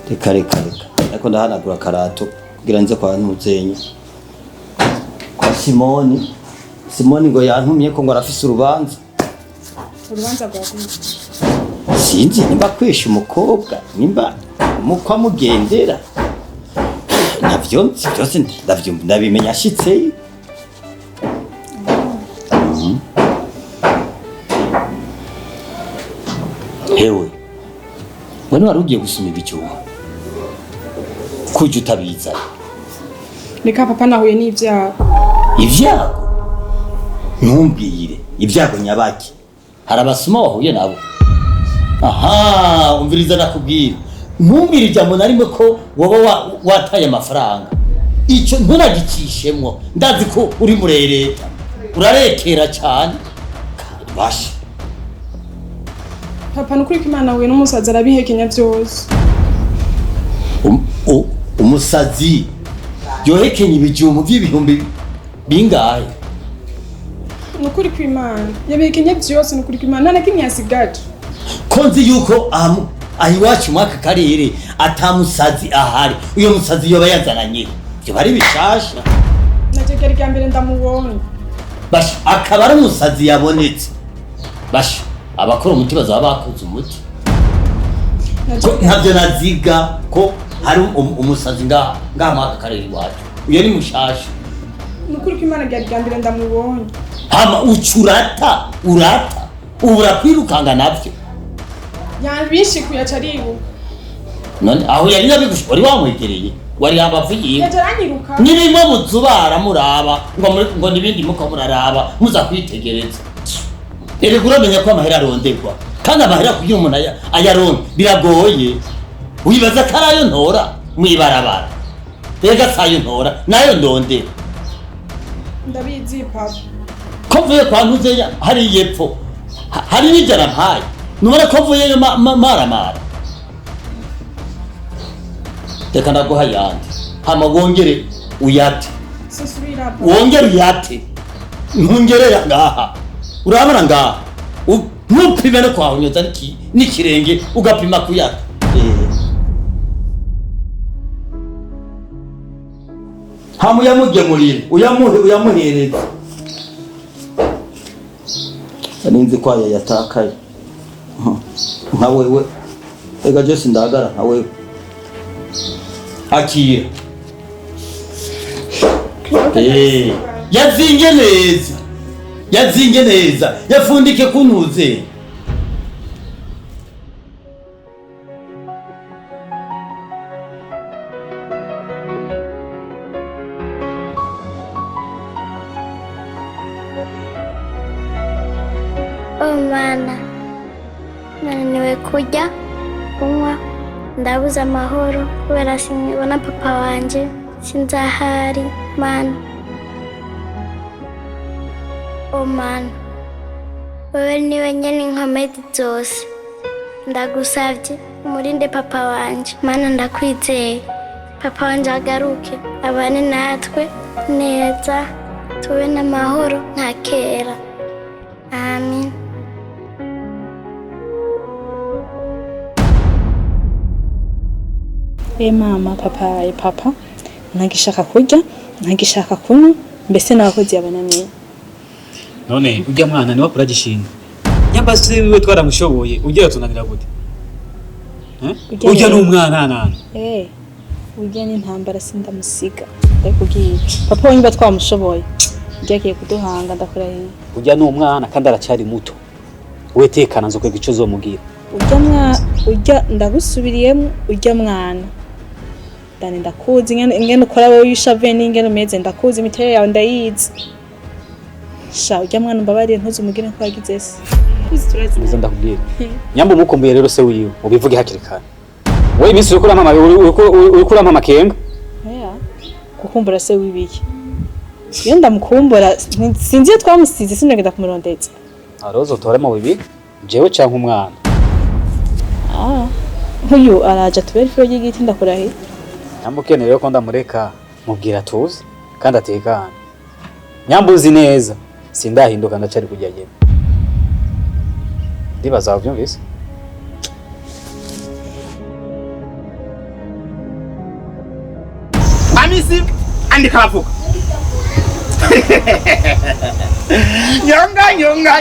reka ariko ndahanagura karato kugira nze kwa ntuzenya kwa Simoni ngo yantumye ko ngo arafise urubanza rwa sinzi nimba kwisha umukobwa nimba mukwa mugendera navyo byose ndabimenya ashitse hewe wani wari ugiye gusoma ibicyuho kujya utabiza reka papa nahuye n'ibyago ntumbwire ibyago nyabaki hari abasoma wahuye nabo aha umviriza nakubwira ntumbwire ijambo na rimwe ko woba wataye amafaranga icyo ntunagicishemwo ndazi ko uri murereta urarekera cyane basha papa nukuri ko Imana we n'umusaza arabihekenya byose umusazi yohekenya ibijumbu by'ibihumbi bingahe nukuri ko Imana yabihekenya byose nukuri ko Imana nta kimwe yasigaje ko nzi yuko ahiwacu mwaka karere atamusazi ahari uyo musazi yoba yazananye byo bari bishasha nategera rya mbere ndamubonye basha akaba ari umusazi yabonetse basha abakora umuti bazaba bakoze umuti ntabyo naziga ko hari umusazi ngaha mwaka karere iwacu uyo ni mushasha nukuri ko Imana rya mbere ndamubonye hama urata ubura kwirukanga nabyo yabishikuye acaribuka none aho yari nabigusha wari wamwegereye wari abavugiye yacaranyiruka nirimo buzubara muraba ngo nibindi muko muraraba muza kwitegereza erega uramenya ko amahera aronderwa kandi amahera kugira umuntu ayaronde biragoye wibaza ko arayo ntora mwibarabara rega sayo ntora nayo ndonde ndabizi papa ko mvuye kwa ntuzeya hari yepfo hari n'ijana mpaye nubona ko mvuyeyo maramara reka ndaguha yandi hama wongere uyate wongere uyate ntungerera ngaha urabona ngaha ntupime no kwahonyoza n'ikirenge ugapima kuyata hama uyamugemurire uyamuhereza ninzi ko yatakaye nka wewe ega Jesse ndagara nka wewe akira yazinge neza yafundike kuntuze Mana nananiwe kurya kunywa ndabuze amahoro kubera sinkibona papa wanje sinzahari Mana Mana wewe niwe nyene inkomezi zose ndagusavye umurinde papa wanje Mana ndakwizeye papa wanje agaruke abane natwe neza tube n'amahoro nta kera amen. Mama papa ntagishaka kurya ntagishaka kunywa mbese nabakozi yabananiye none ujya mwana ni wakura gishinga nyamba se wiwe twaramushoboye ugira tunanira gute ujya n'umwana nana ujya n'intambara Sindamusiga ndakubwiye papa wanyba twamushoboye ugiye kuduhanga ndakurahiye ujya n'umwana kandi aracyari muto wetekana nzo kwega ico zomugira ujya ndagusubiriyemo ujya mwana dani ndakuzi ingene ukora wowe yishave n'ingene umeze ndakuzi imiterere yawe ndayizi sha ujya mwana mbabariye ntuzumugire ko yagize se uzi ndakubwira nyamba umukumbuye rero se wiwe ubivuge hakiri kare wewe bisi uri kurama makenga kukumbura se wibiki iyo ndamukumbura sinzi iyo twamusize sinagenda kumurondeza arozo toremo bibi jewe canke umwana uyu araje tubere ifuro y'igiti ndakurahiye nyamukeneye ko ndamureka mubwira tuzi kandi atekana nyambuzi neza sindahinduka ndacari kujya nyene ndibaza wavyumvise Amisi andika bavuga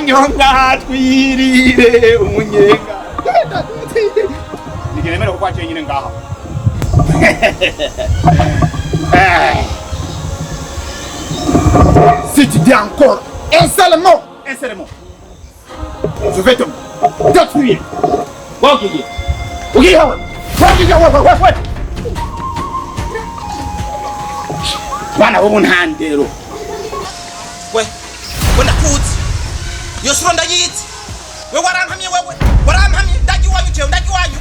nyonga twirire umunyenga nigeremera ko kwaciye nyine ngaha si tu dis encore un seul mot je vais te détruire ok bana bo muntandero we ndakuzi yo suro ndayitse we warankamye ndaji wanyu je ndaji wanyu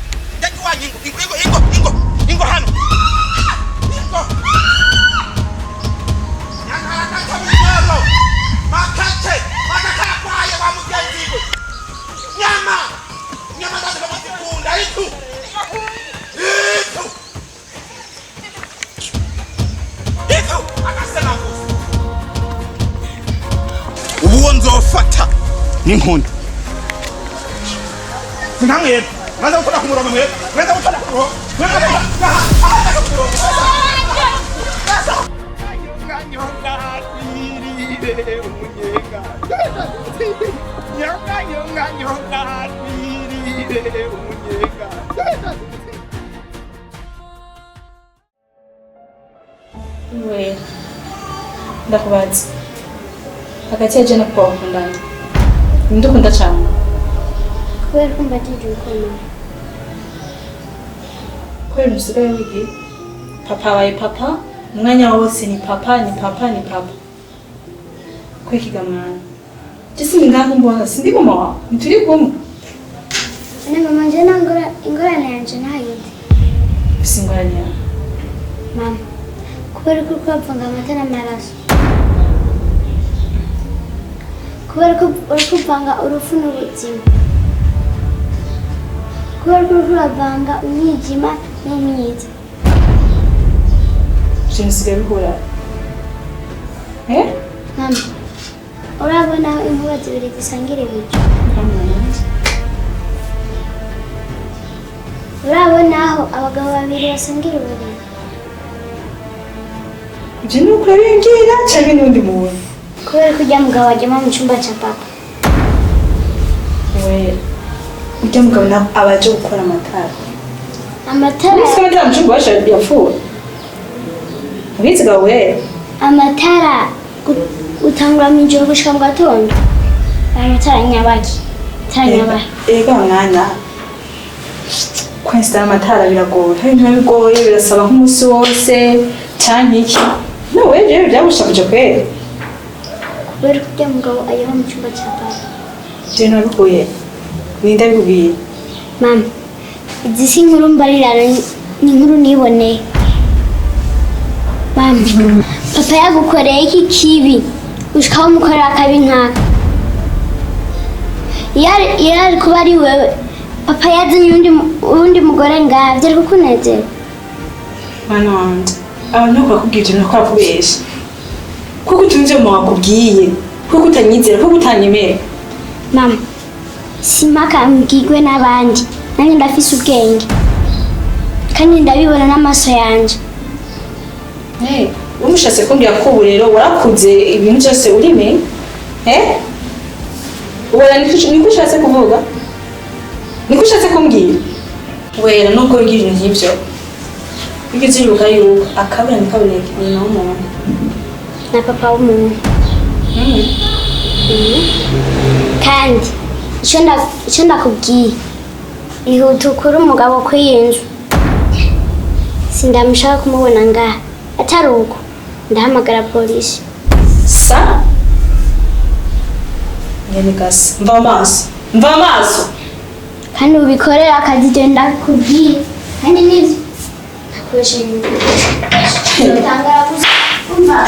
ingo hano ingo yakaka makate kwaye wa mugenzi nyama ndaje bamutikunda itu akasema ubu nzofata n'inkondo namwe maze gukora ku murongo mwe maze gukora ku murongo nyonga twirire umunyenga nyonga twirire umunyenga we ndakubaza hagati ya jana kwa wakundana ndukunda cyane kubera ko mbatije urukundo kubera usigaye wigi papa wawe papa umwanya wose ni papa kwikiga mwana jisi ningaho mbona sindi mama wawe ntituri kumwe mama nje nangora ingorane yanje ntayindi usingorane yawe mama kubera ko kwapfanga amata n'amaraso kubera ko urikuvanga urupfu n'ubuzima kubera ko uravanga umwijima n'umwiza jenoside bihura mama urabona inkuba zibiri zisangira ibicu urabona aho abagabo babiri basangira uburiri ibyo ni uko urabingira cyangwa n'undi muntu kubera ko ujya mugabo wajyamo mu cyumba cya papa we ujya mugabo nawe abaje gukora amatara amatara amatara mu cyumba washaje yapfuye ubizi gawe amatara utangura mu ijoro gushika mu gatondo amatara nyabaki ega mwana kwensitara amatara biragoye hari ntibigoye birasaba nk'umunsi wose cyangwa iki nawe rero byagushabuje kwera kubera ko ujya mugabo ajyamo mu cyumba cya papa je nabikuye ninde abikubwiye mama izi si inkuru mbarirana ni inkuru niboneye mama papa yagukoreye iki kibi ushikaho umukorera akabi nkaka iyo ari kuba ari wewe papa yazanye uwundi mugore ngaha byari kukunezera mwana wanje abantu bakubwira ibintu bakubesha kuko utumvye mu wakubwiye kuko utanyizera kuko utanyemera mama simpaka mbwirwe n'abandi nanjye ndafise ubwenge kandi ndabibona n'amaso yanje umushatse kumbwira ko ubu rero warakuze ibintu byose urime ubona niko ushatse kuvuga niko ushatse kumbwira wera nubwo wigira ibintu nk'ibyo ugeze uribuka yuko akabura ntikaboneke nyina w'umuntu na papa w'umuntu kandi icyo ndakubwiye ihuta ukure umugabo kw'iyi nzu sindamushaka kumubona ngaha atari uko ndahamagara polisi sa nyene gasi mva amaso kandi ubikorera akazi ibyo ndakubwiye kandi nibyo nakoresha ibintu bitangara gusa umva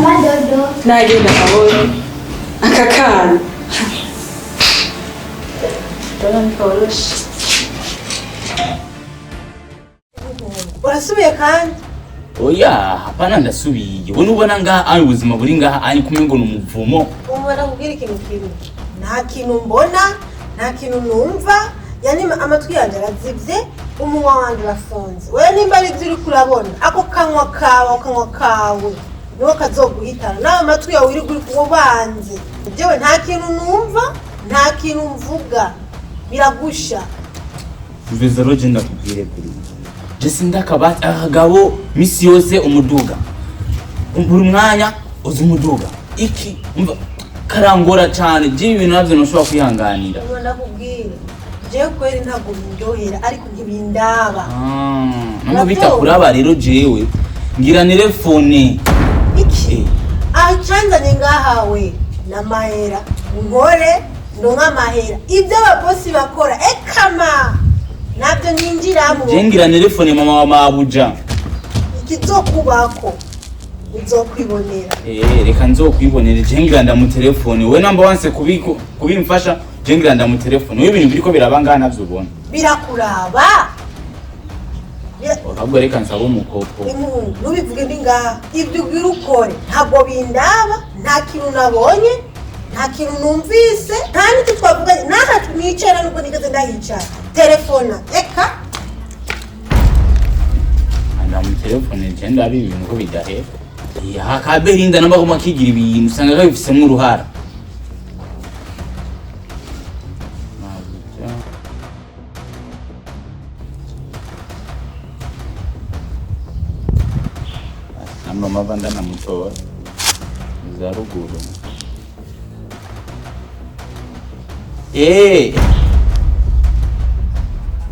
madodo nagenda kabone akakana ndabona nikoroshe urasubiye kandi oya hapana ndasubiye ubona ubona ngaha ari ubuzima buri ngaha ari kumwe ngo n'umuvumo umubona kubwira ikintu kimwe nta kintu mbona nta kintu numva yani amatwi yanjye arazibye umunwa wanjye urafunze wewe nimba ari ibyo uri kurabona ako kanwa kawe niho kazoguhitana nawe amatwi yawe uri kubanze jewe nta kintu numva nta kintu mvuga biragusha mvize roje ndakubwire kuri jesi ndakabati akagabo misi yose umuduga buri mwanya uzi umuduga iki umva karangora cyane je ibintu navyo ntushobora kwihanganira ubona kubwire jewe kweri ntabwo bindyohera ariko ntibindaba mama bita kuraba rero jewe ngira telefone iki achanzanye ngahawe na mahera nkore ndonka mahera ibyo ababosi bakora ekama nabyo ninjiramo je ngira telefone mama wa mabuja ikizokubako uzokwibonera reka nzokwibonera je ngira ndamu telefone we number wanse kubimfasha je ngira ndamu telefone we ibintu biriko birabanga navyo ubona birakuraba ahubwo reka nsaba umukopo nubivuge ndi ngaha ibyo ubwira ukore ntabwo bindaba nta kintu nabonye nta kintu numvise nta n'icyo twavuganye naha twicara nubwo nigeze ndahicara telefona eka ndamu telefone je ndabi ibintu ko bidahera hakaberinda namba ko makigira ibintu usanga kabifisemo uruhara mama banda na mutoa za ruguru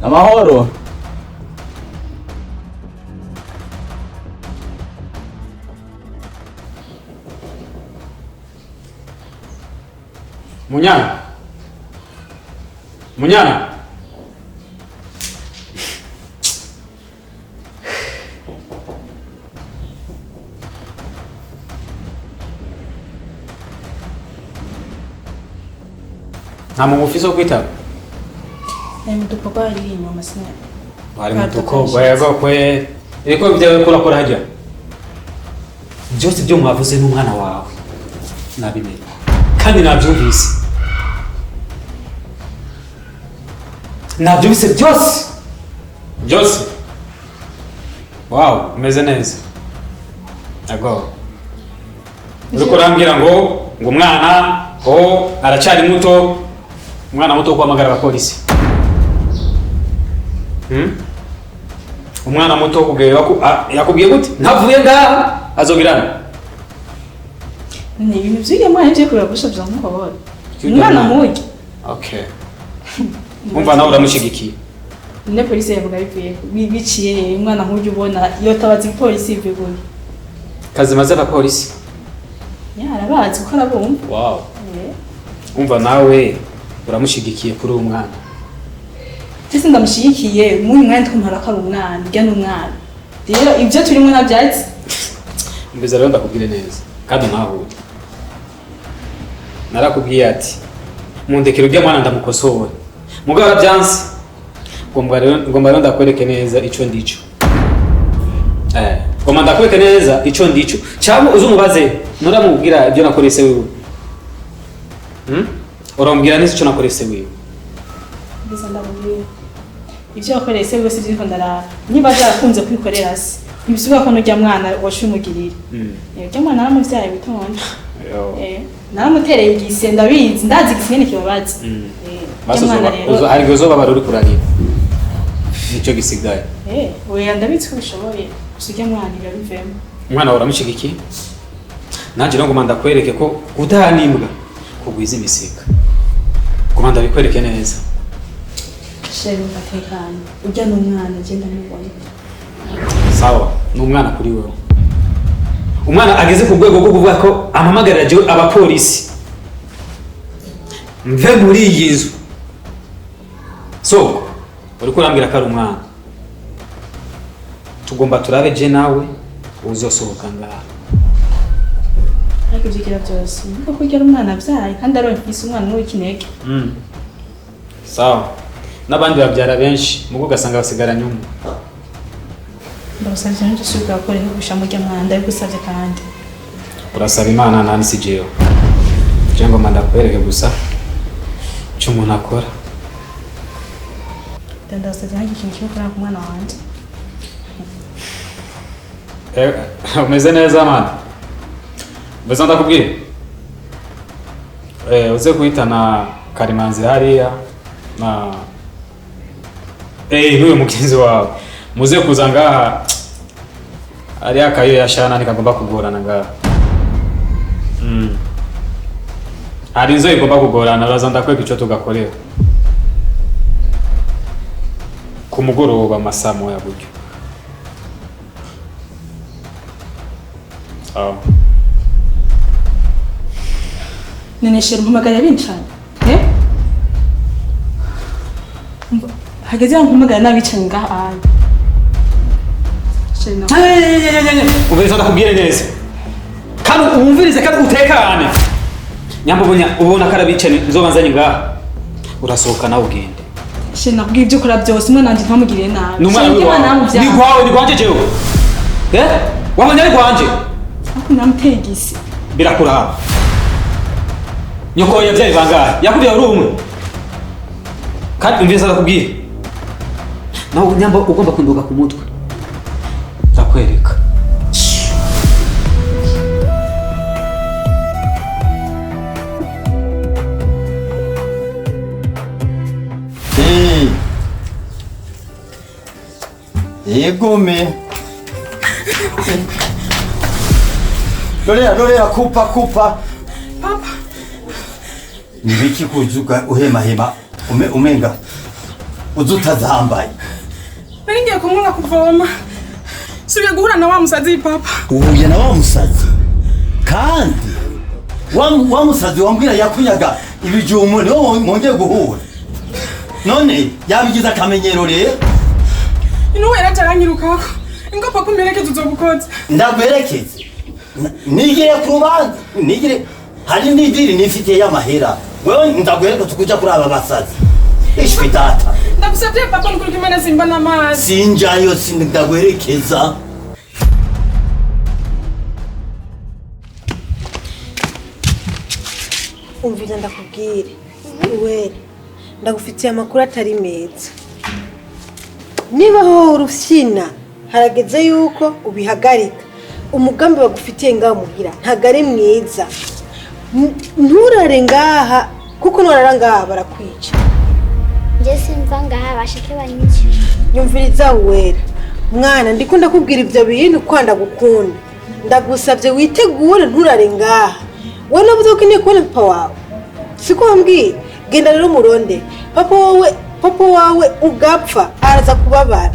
amahoro Munyana nta muntu ufise wo kwitaba mutuko bari inyuma sina bari mutuko bayagokwe eko byawe kurakora hajya byose byo mwavuze n'umwana wawe nabimenye kandi nabyumvise nabyumvise byose wow umeze neza ago uriko urambwira ngo umwana aracyari muto umwana muto kwamagara abapolisi umwana muto kugeyo yakubwiye gute ntavuye ngaha azogirana ni ibintu byige mwana je kuragusha bya nkobora umwana muge okay umva nawe uramushigikiye ne polisi yavuga biciye umwana nk'ujye ubona iyo tabazi polisi ivuguye kazi maze abapolisi arabazi ko arabumva wow umva nawe uramushigikiye kuri uwo mwana Tese ndamushigikiye muri mwanya twumara ko ari umwana njya n'umwana rero ibyo turimo nabyatsi mbiza rero ndakubwire neza kandi nahuye narakubwiye ati mundekero ujya mwana ndamukosora mugara byanse ngomba rero ndakwereke neza ico ndico ngomba ndakwereke neza ico ndico cyangwa uzumubaze nuramubwira ibyo nakorese wewe urambwira neza ico nakorese wewe biza ndabubwira ibyo wakorese wese byinko ndara niba byarakunze kwikorera se ntibisubiza ko nujya mwana washumugirira ujya mwana naramuvyaye bitonda naramutereye igise ndabizi ndazi igisene kibabaza hari gozo baba ruri kurarira nico gisigaye oya ndabitse ko bishoboye usujya mwana ibivemo umwana uramushigikiye nanje no ngomanda kwereke ko udahanimbwa kugwiza imisika ngomanda bikwereke neza sheri batekanye ujya n'umwana agenda mubona sawa n'umwana kuri wewe umwana ageze ku rwego rwo kuvuga ko amamagarira je abapolisi mve muri iyi nzu so uri kurambira ko ari umwana tugomba turabe je nawe uzosohoka ngaha ariko ibyo byose niko kurya umwana abyaye kandi aronfise umwana w'ikinege. Sawa. N'abandi babyara benshi mugo gasanga basigaranye umwe. Ndabasabye nje suka gukora nk'ubusha mu ry'amwana ndabigusabye kandi. Urasaba Imana nani si jewe. Jengo manda kwereke gusa cyo umuntu akora. Ndasabye nje ikintu cyo gukora ku mwana wanje. Umeze neza man. Mbese ndakubwira. Uze kuhitana Karimanzi hariya na n'uyu mugenzi wawe muze kuza ngaha hariya kayo yashana nikagomba kugorana ngaha. Hari inzo igomba kugorana uraza ndakweka icyo tugakorera ku mugoroba amasaha moya gutyo. Neneshera umpamagara bincanye. Hageze umpamagara nabicanye ngaha. Ubeza ndakubwire neza. Kandi umvirize kandi utekane. Nyambo ubona karabicane nzobanzanye ngaha. Urasohoka nawe ugende. Shena kubwira ibyo ukora byose umwana wanje ntamugire nabi. Ni kwawe ni kwanje jewe. Wamanya ari kwanje. Ako namutegisi. Birakuraba. Nyoko yavyaye bangahe? Yakuriye uri umwe. Kandi umviriza ndakubwira. Nawe nyambo ugomba kunduka ku mutwe. Ndakwereka. Yegome. Lorea kupa. Papa. Nibiki kuzuka uhema umenga. Uzutazambaye. Ngiye kumwanga kuvoma. Subiye guhura na wa musazi papa. Uhuye na wa musazi. Kandi wa musazi wambwira yakunyaga ibijumu niwo mwongeye guhura. None yabigize akamenyero rero. Inuwera taranyirukako. Ingo papa umerekeze uzobukoze. Ndagwerekeze. Nigire kubanza. Nigire hari n'idiri nifitiye y'amahera. Wewe ndagwereka tukuja kuri aba basazi. Ishwi data. Ndagusabye papa nukuruka imana simba n'amazi. Sinjayo ndagwerekeza. Umvira ndakubwire. Uwera. Ndagufitiye amakuru atari meza. Niba ho urufyina harageze yuko ubihagarika. Umugambi bagufitiye ngaho muhira ntago ari mwiza. Nturare ngaha kuko nurara ngaha barakwica. Nje simva ngaha bashike banyice. Nyumviriza Uwera. Mwana ndiko ndakubwira ibyo bintu kwanda gukunda. Ndagusabye witegure nturare ngaha. Wowe navuze ko ukeneye kubona papa wawe. Siko wambwiye genda rero muronde. Papa wawe ugapfa araza kubabara.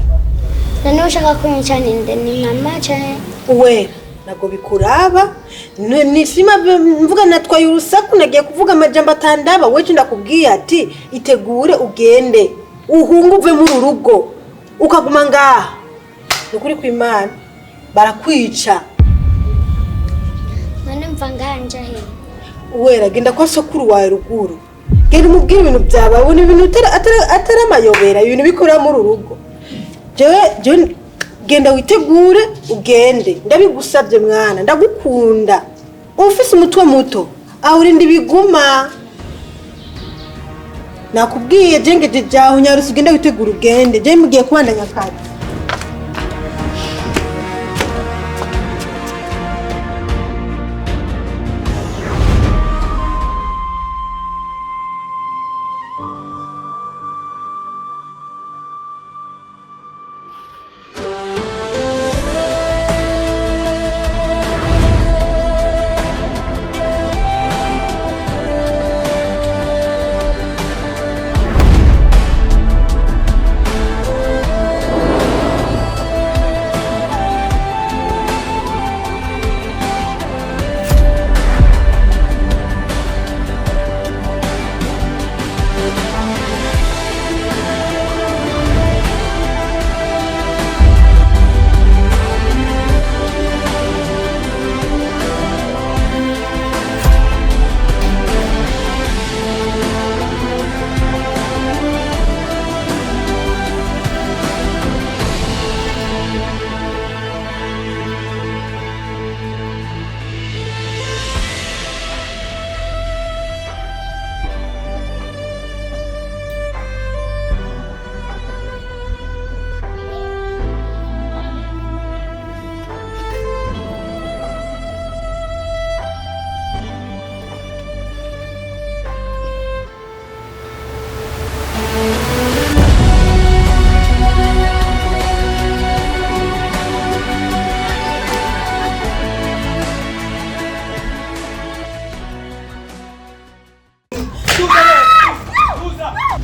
None ushaka kunyica ninde ni mama cyane? Uwera nago bikuraba nishima mvuga natwaye urusaku nagiye kuvuga amajambo atandaba weje ndakubwiye ati itegure ugende uhunga uve muri urugo ukaguma ngaha nukuri kw'Imana barakwica. None mva nganja he? Uwera genda kwa sokuru wawe ruguru genda umubwire ibintu byabawe n'ibintu atari amayobera ibintu bikora muri urugo. Jewe genda witegure ugende ndabigusabye mwana ndagukunda ufise umutwe muto aho urindi biguma nakubwiye jenge jaho nyarusi genda witegure ugende je mugiye kubandanya akazi.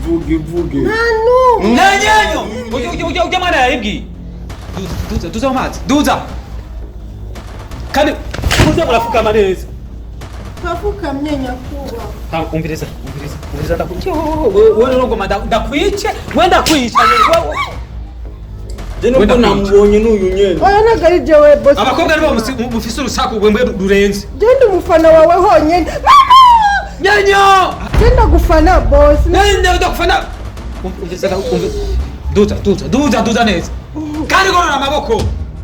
Vuge. Nanu. Nanyanyo. Ujya mwana yayibwi. Duza amazi. Duza. Kandi muze murafuka neza. Kafuka mnyenya kuba. Umviriza ndakwiye. Wewe ngoma ndakwice, wenda kwica wewe. Nubwo namubonye n'uyu nyene. Oya nagarije we boss. Abakobwa nibo mufise urusaku rwembe rurenze. Genda umufana wawe honyene. Nyanyo! Genda gufana boss. Nenda ndakufana. Duza neza. Kandi gorora amaboko.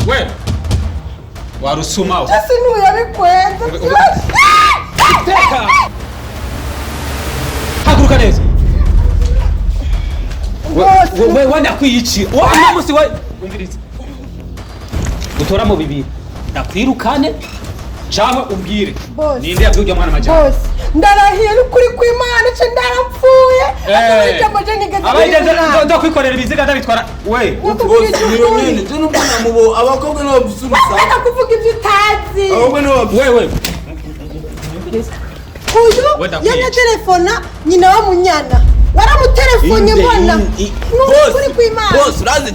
We. Warusuma. Ese nuyu yabikweza. Teka. Haguruka neza. We wanda kwiyici. Wa musi we. Umviriza. Utora mu bibiri. Ndakwirukane. Cyangwa umbwire. Ninde yabyujya mwana majana. Boss. Ndarahiye n'ukuri kw'Imana cyo ndaramfuye. Atabijya maje nigeze. Abaje ndakwikorera ibiziga ndabitwara. We. Boss niyo nyene. Tuno mbona mubo abakobwa no babusuma. Bana kuvuga ibyo utazi. Abakobwa no babusuma. We. Uyu yana telefona nyina wa munyana. Waramutelefone mbona. N'ukuri kw'Imana. Boss urazi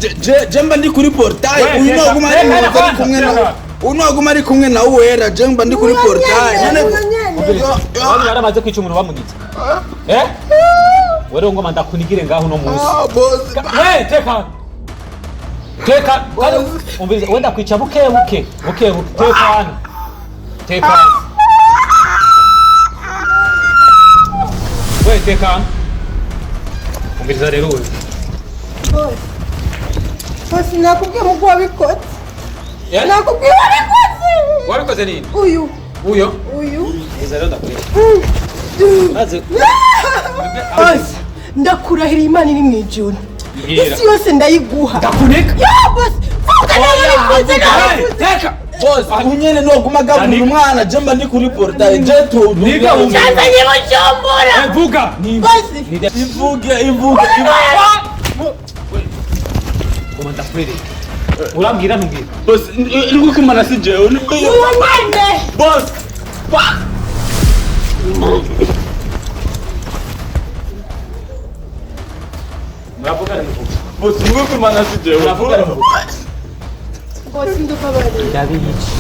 je mba ndi kuri portail. Uyu no guma ari kumwe na. Unoguma ari kumwe na uwera je mba ndi kuri portail. Wari yaramaze kwica umuntu bamunitse. Wero ngoma ndakunigire ngaho no munsi. Boss. We teka. Umviriza wenda kwica buke. Teka. We teka. Umviriza rero we. Boss nakubwiye mugo wabikoze. Nakubwiye wabikoze. Wabikoze nini? Uyu. Iza rero ndakureba. Boss ndakurahira Imana iri mu ijuru. Isi yose ndayiguha. Ndakuneka. Boss. Vuga nawe Teka. Boss unyene no guma gabura umwana je mba ndi kuri portail je to. Niga Nzanye mujombora. Vuga. Boss. Ivuge. Ngoma ndakureba. Urambwira ntumbwira. Boss iri kumana si jewe ni Uwanyane. boss. Muravuga ntuvuga. Boss iri kumana si jewe. Muravuga ntuvuga. Boss ndukabari. Ndabiyici.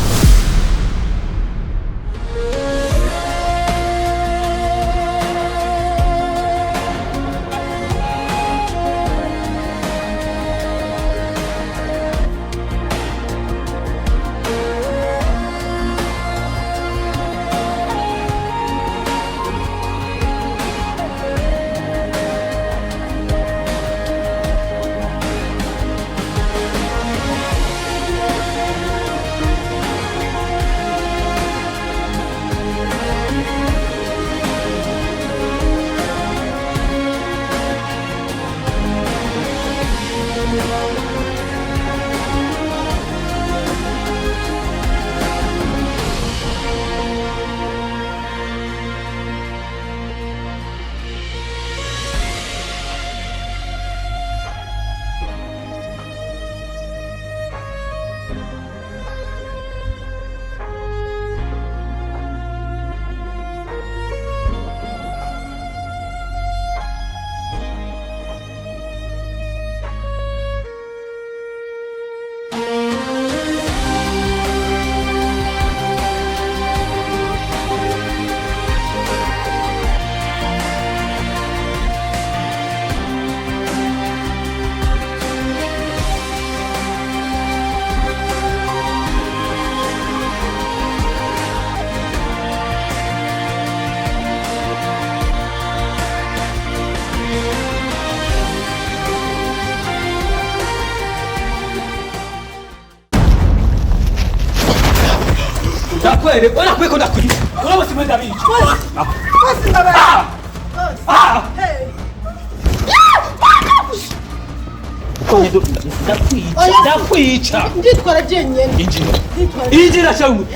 Ndakwere, wala kweko ndakwira. Wala basi ndabiyici. Boss ndabara. Hey. Ndakwica. Nditwara jenyene. Injira shawu.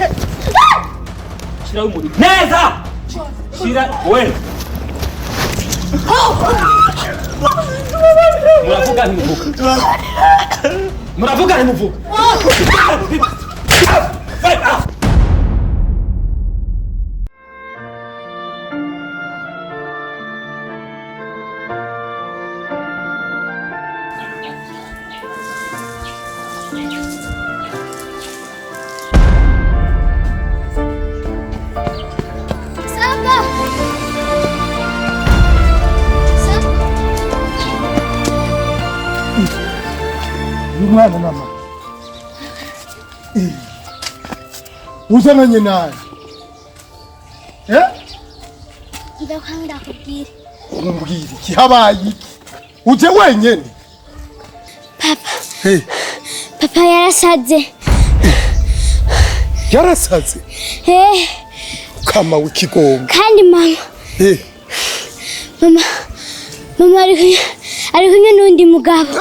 Shirawo muri. Neza. Shira we. Muravuga ntimuvuga. mwana mama uzananye naye ndakwanga kubwira umbwira iki habaye iki uje wenyene papa papa yarasaze kama w'ikigongo kandi mama mama ari kumwe n'undi mugabo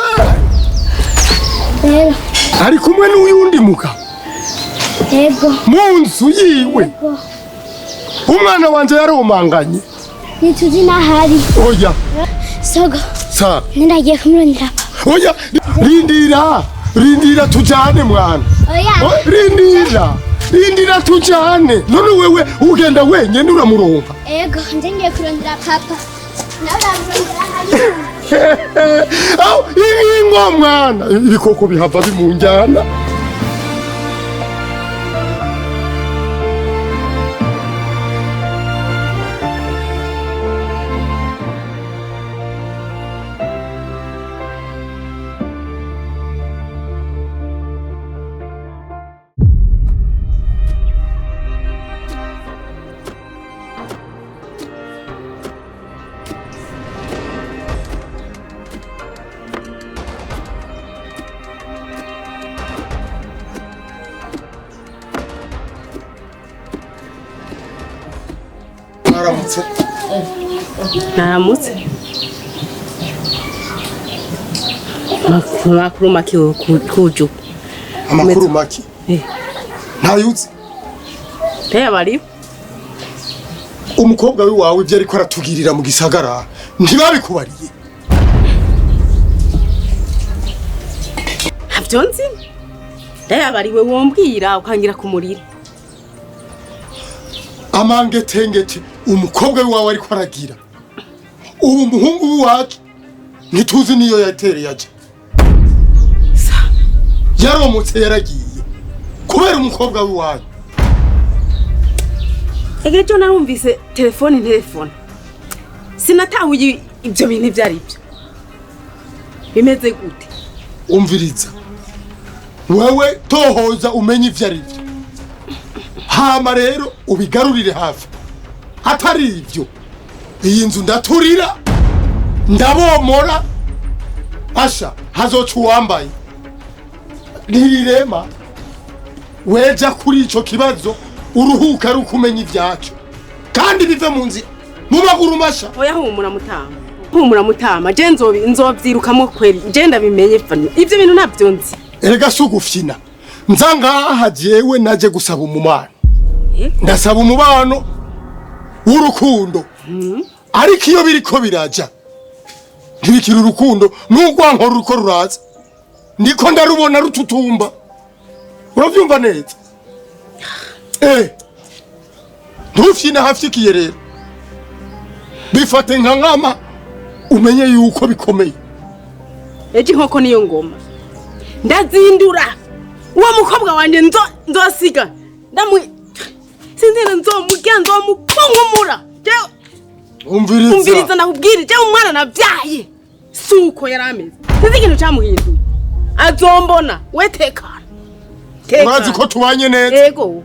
rero ari kumwe n'undi mugabo yego mu nzu yiwe umwana wanje yaromanganye nituzi nahari oya sogo sa ndagiye kumurondera oya rindira tujane mwana oya rindira tujane none wewe ugenda wenyene uramuronka yego ngiye kurondera papa aho ingo mwana ibikoko bihava bimunjana Naramutse. Makuru make kuju. Amakuru make. Ntayuzi. Bari. Umukobwa wawe ibyo ariko aratugirira mu gisagara ntibabikubariye. Havyonzi. Bariwe wombwira ukangira kumurira. Amangetengete umukobwa wawe ariko aragira ubu muhungu wacu ntituzi niyo yatereye aje yaromutse yaragiye kubera umukobwa wawe egejo narumvise telefone sinatahuye ibyo bintu byari byo bimeze gute umviriza wewe tohoza umenye ivyo ari byo hama rero ubigarurire hafi atari ibyo iyi nzu ndaturira ndabomora asha hazoca uwambaye ntirirema weja kuri ico kibazo uruhuka rukumenya ivyacu kandi bive mu nzira mu maguru masha oya humura mutama je nzovyirukamwo kweri je ndabimenye fano ivyo bintu ntabyo nzi erega sugufyina nzangaha jewe naje gusaba umumana ndasaba umubano w'urukundo ariko iyo biriko biraja ntibikira urukundo n'urwankora uruko ruraza ndiko ndarubona rututumba uravyumva neza ntufyina hafyikiye rero bifate nka nkama umenye yuko bikomeye eje inkoko niyo ngoma ndazindura uwo mukobwa wanje nzosiga sinzina nzomukungumura umviriza nakubwira je umwana navyaye suko yarameze sinzi ikintu camuhinduye azombona we tekana urazi ko tubanye neza yego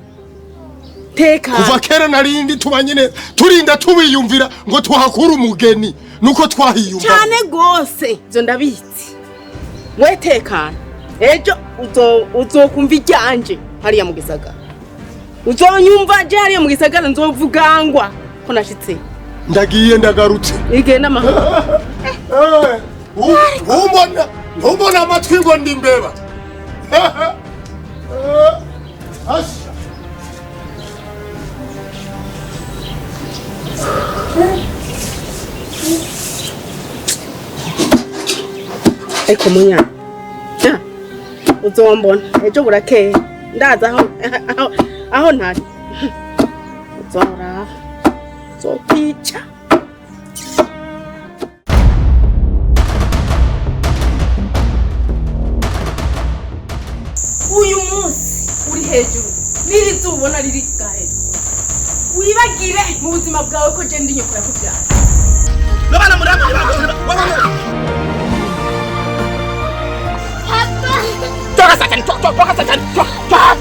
tekana kuva kera narindi tubanye neza turinda tubiyumvira ngo tuhakura umugeni nuko twahiyumva cyane gose zo ndabitsi we tekana ejo uzokumva iryanje hariya mu gisagara uzonyumva je hariya mu gisagara nzovugangwa ko nashitse ndagiye ndagarutse igenda mahoro umbona amatwi ngo ndi mbeba asha eko munya uzombona ejo burakeye ndaza aho ntari uzora zopicha uyu munsi uri hejuru n'irizubona riri gahe wibagire mu buzima bwawe ko je ndi nyoko yakubyara Nabana muramba papa toka sasa.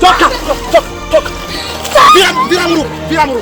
Toka. Vira muru. Jamu.